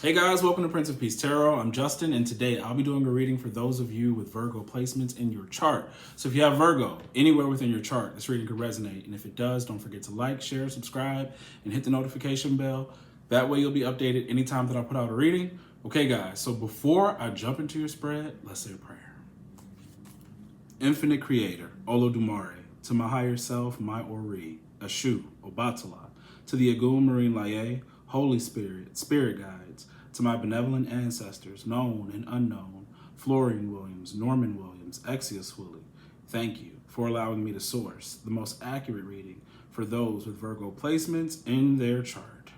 Hey guys, welcome to Prince of Peace Tarot. I'm Justin, and today I'll be doing a reading for those of you with Virgo placements in your chart. So if you have Virgo anywhere within your chart, this reading could resonate. And if it does, don't forget to like, share, subscribe, and hit the notification bell. That way you'll be updated anytime that I put out a reading. Okay guys, so before I jump into your spread, let's say a prayer. Infinite Creator, Olodumare, to my higher self, my Ori, Ashu, Obatala, to the Agum Marine Laye, Holy Spirit, Spirit Guides, to my benevolent ancestors, known and unknown, Florian Williams, Norman Williams, Exius Woolley, thank you for allowing me to source the most accurate reading for those with Virgo placements in their chart.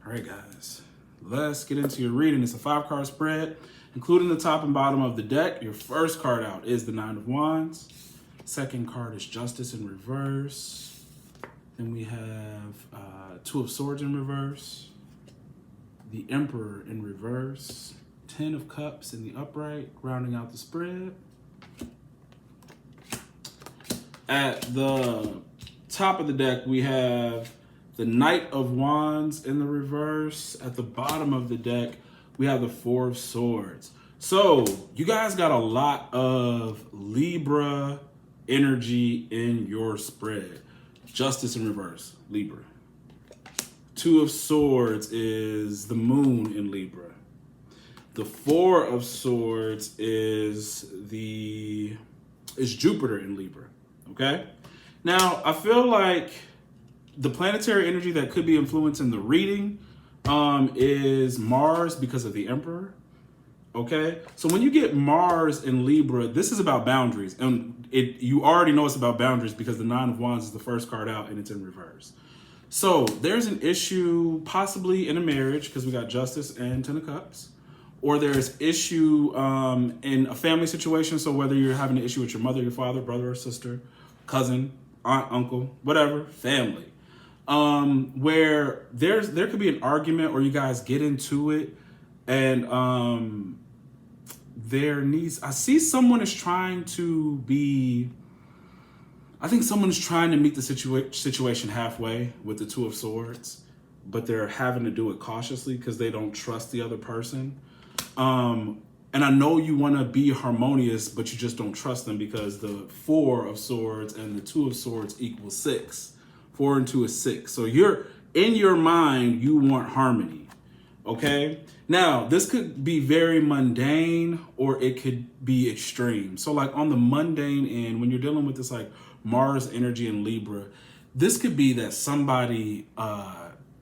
All right, guys, let's get into your reading. It's a 5-card spread, including the top and bottom of the deck. Your first card out is the 9 of Wands. Second card is Justice in reverse. Then we have 2 of Swords in reverse, the Emperor in reverse, 10 of Cups in the upright, rounding out the spread. At the top of the deck, we have the Knight of Wands in the reverse. At the bottom of the deck, we have the 4 of Swords. So you guys got a lot of Libra energy in your spread. Justice in reverse, Libra. 2 of Swords is the Moon in Libra. The 4 of Swords is Jupiter in Libra, okay? Now, I feel like the planetary energy that could be influencing the reading is Mars because of the Emperor, okay? So when you get Mars in Libra, this is about boundaries. And you already know it's about boundaries because the 9 of Wands is the first card out and it's in reverse. So there's an issue possibly in a marriage because we got Justice and 10 of Cups. Or there's issue in a family situation. So whether you're having an issue with your mother, your father, brother or sister, cousin, aunt, uncle, whatever, family. Where there could be an argument or you guys get into it and I see someone is trying to be, I think someone is trying to meet the situation halfway with the 2 of Swords, but they're having to do it cautiously because they don't trust the other person. And I know you want to be harmonious, but you just don't trust them because the 4 of Swords and the 2 of Swords equals 6. 4 and 2 is 6. So you're in your mind, you want harmony. Okay. Now, this could be very mundane or it could be extreme. So like on the mundane end, when you're dealing with this like Mars energy in Libra, this could be that somebody,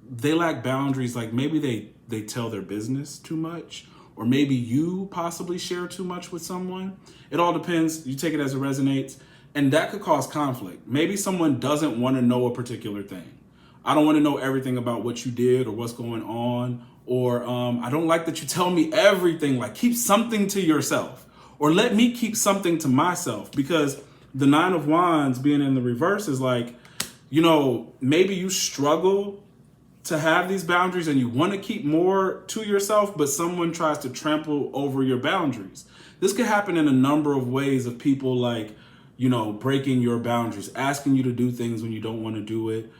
they lack boundaries. Like maybe they tell their business too much, or maybe you possibly share too much with someone. It all depends. You take it as it resonates. And that could cause conflict. Maybe someone doesn't want to know a particular thing. I don't want to know everything about what you did or what's going on. Or I don't like that you tell me everything. Like keep something to yourself. Or let me keep something to myself. Because the 9 of Wands being in the reverse is like, you know, maybe you struggle to have these boundaries and you want to keep more to yourself, but someone tries to trample over your boundaries. This could happen in a number of ways of people like, you know, breaking your boundaries, asking you to do things when you don't want to do it.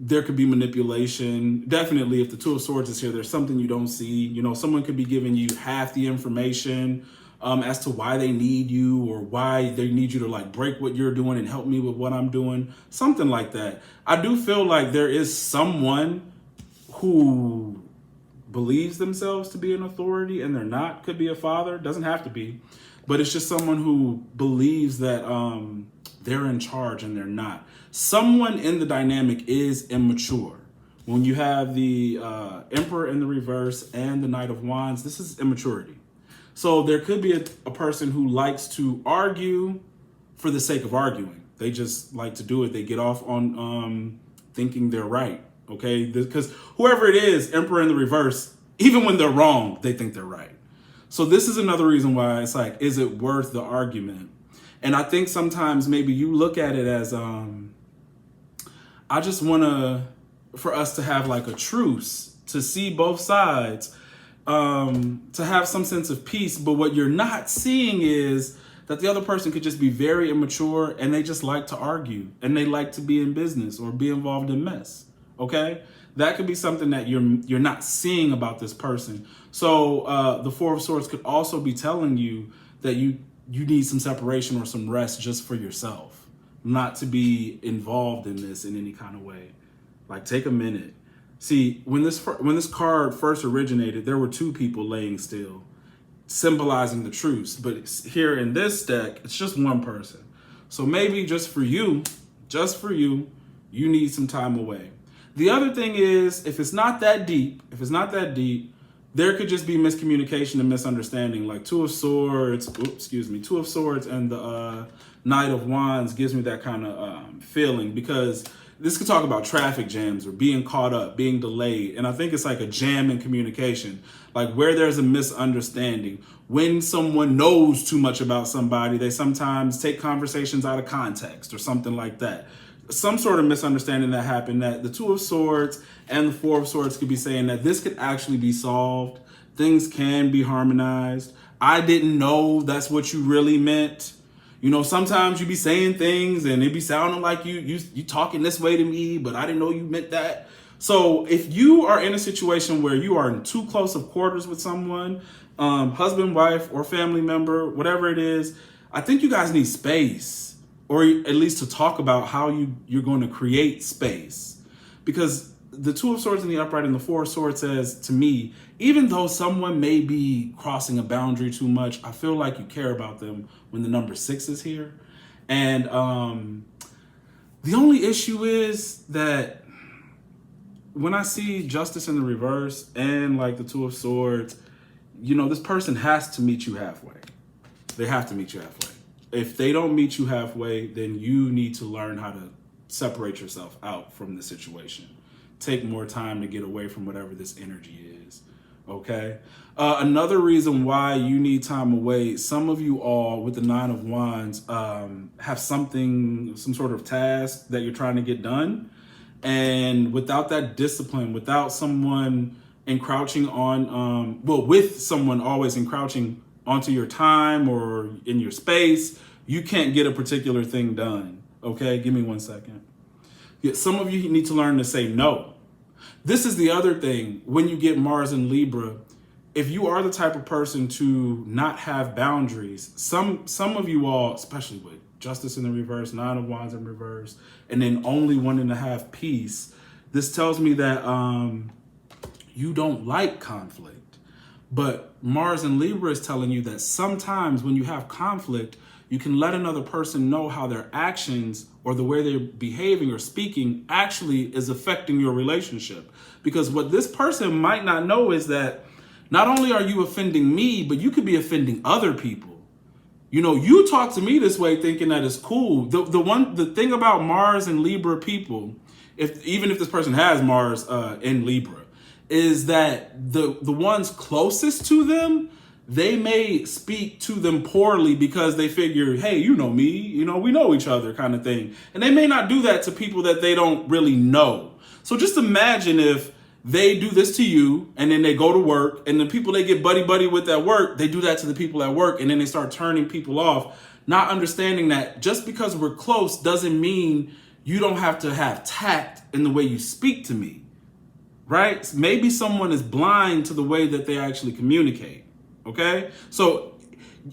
There could be manipulation. Definitely, if the 2 of Swords is here, there's something you don't see. You know, someone could be giving you half the information as to why they need you or why they need you to like break what you're doing and help me with what I'm doing. Something like that. I do feel like there is someone who believes themselves to be an authority and they're not. Could be a father, doesn't have to be. But it's just someone who believes that they're in charge and they're not. Someone in the dynamic is immature. When you have the Emperor in the reverse and the Knight of Wands, this is immaturity. So there could be a person who likes to argue for the sake of arguing. They just like to do it. They get off on thinking they're right, okay? Because whoever it is, Emperor in the reverse, even when they're wrong, they think they're right. So this is another reason why it's like, is it worth the argument? And I think sometimes maybe you look at it as, I just want for us to have like a truce, to see both sides, to have some sense of peace. But what you're not seeing is that the other person could just be very immature and they just like to argue and they like to be in business or be involved in mess, okay? That could be something that you're not seeing about this person. So the Four of Swords could also be telling you that you need some separation or some rest just for yourself, not to be involved in this in any kind of way. Like, take a minute. See, when this card first originated, there were two people laying still, symbolizing the truce. But here in this deck, it's just one person. So maybe just for you, you need some time away. The other thing is, if it's not that deep, there could just be miscommunication and misunderstanding. Like Two of Swords and the Knight of Wands gives me that kind of feeling, because this could talk about traffic jams or being caught up, being delayed. And I think it's like a jam in communication, like where there's a misunderstanding. When someone knows too much about somebody, they sometimes take conversations out of context or something like that. Some sort of misunderstanding that happened, that the Two of Swords and the Four of Swords could be saying that this could actually be solved. Things can be harmonized. I didn't know that's what you really meant. You know, sometimes you be saying things and it be sounding like you talking this way to me, but I didn't know you meant that. So if you are in a situation where you are in too close of quarters with someone, husband, wife, or family member, whatever it is, I think you guys need space, or at least to talk about how you're going to create space. Because the Two of Swords in the upright and the Four of Swords says to me, even though someone may be crossing a boundary too much, I feel like you care about them when the number 6 is here. And the only issue is that when I see Justice in the reverse and like the Two of Swords, you know, this person has to meet you halfway. They have to meet you halfway. If they don't meet you halfway, then you need to learn how to separate yourself out from the situation. Take more time to get away from whatever this energy is, okay? Another reason why you need time away, some of you all with the Nine of Wands have some sort of task that you're trying to get done. And without that discipline, without someone encroaching on, with someone always encroaching onto your time or in your space, you can't get a particular thing done, okay? Give me 1 second. Yeah, some of you need to learn to say no. This is the other thing. When you get Mars in Libra, if you are the type of person to not have boundaries, some of you all, especially with Justice in the reverse, Nine of Wands in reverse, and then only wanting to have peace, this tells me that you don't like conflict. But Mars in Libra is telling you that sometimes when you have conflict, you can let another person know how their actions or the way they're behaving or speaking actually is affecting your relationship. Because what this person might not know is that not only are you offending me, but you could be offending other people. You know, you talk to me this way thinking that it's cool. The thing about Mars and Libra people, even if this person has Mars in Libra, is that the ones closest to them, they may speak to them poorly because they figure, hey, you know me, you know, we know each other kind of thing. And they may not do that to people that they don't really know. So just imagine if they do this to you and then they go to work and the people they get buddy with at work, they do that to the people at work and then they start turning people off, not understanding that just because we're close doesn't mean you don't have to have tact in the way you speak to me, right? Maybe someone is blind to the way that they actually communicate. Okay, so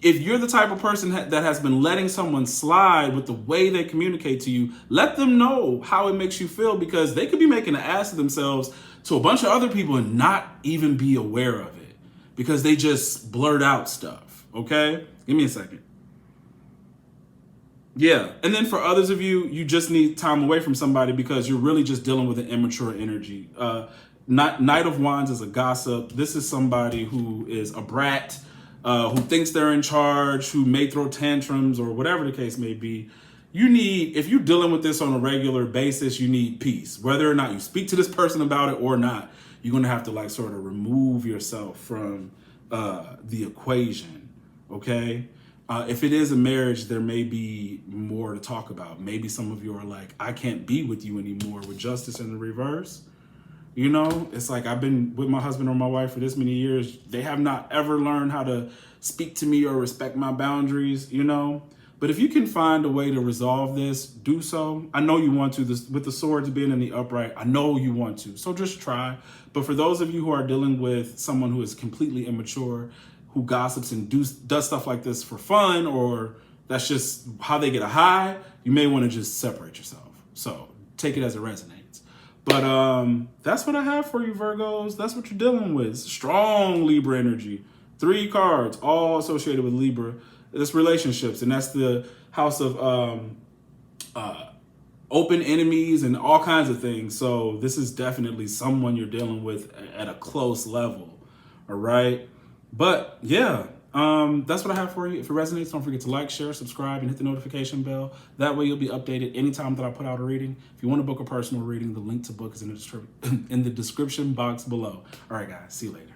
if you're the type of person that has been letting someone slide with the way they communicate to you, let them know how it makes you feel, because they could be making an ass of themselves to a bunch of other people and not even be aware of it because they just blurt out stuff. Okay, give me a second. Yeah, and then for others of you, you just need time away from somebody because you're really just dealing with an immature energy. Knight of Wands is a gossip. This is somebody who is a brat, who thinks they're in charge, who may throw tantrums or whatever the case may be. If you're dealing with this on a regular basis, you need peace. Whether or not you speak to this person about it or not, you're going to have to like sort of remove yourself from the equation, okay? If it is a marriage, there may be more to talk about. Maybe some of you are like, I can't be with you anymore with Justice in the reverse. You know, it's like I've been with my husband or my wife for this many years. They have not ever learned how to speak to me or respect my boundaries, you know. But if you can find a way to resolve this, do so. I know you want to. With the swords being in the upright, I know you want to. So just try. But for those of you who are dealing with someone who is completely immature, who gossips and does stuff like this for fun, or that's just how they get a high, you may want to just separate yourself. So take it as it resonates. But that's what I have for you, Virgos. That's what you're dealing with. Strong Libra energy. 3 cards, all associated with Libra. It's relationships, and that's the house of open enemies and all kinds of things. So this is definitely someone you're dealing with at a close level. All right. But yeah, that's what I have for you. If it resonates, don't forget to like, share, subscribe, and hit the notification bell. That way you'll be updated anytime that I put out a reading. If you want to book a personal reading, the link to book is in the description box below. All right, guys, see you later.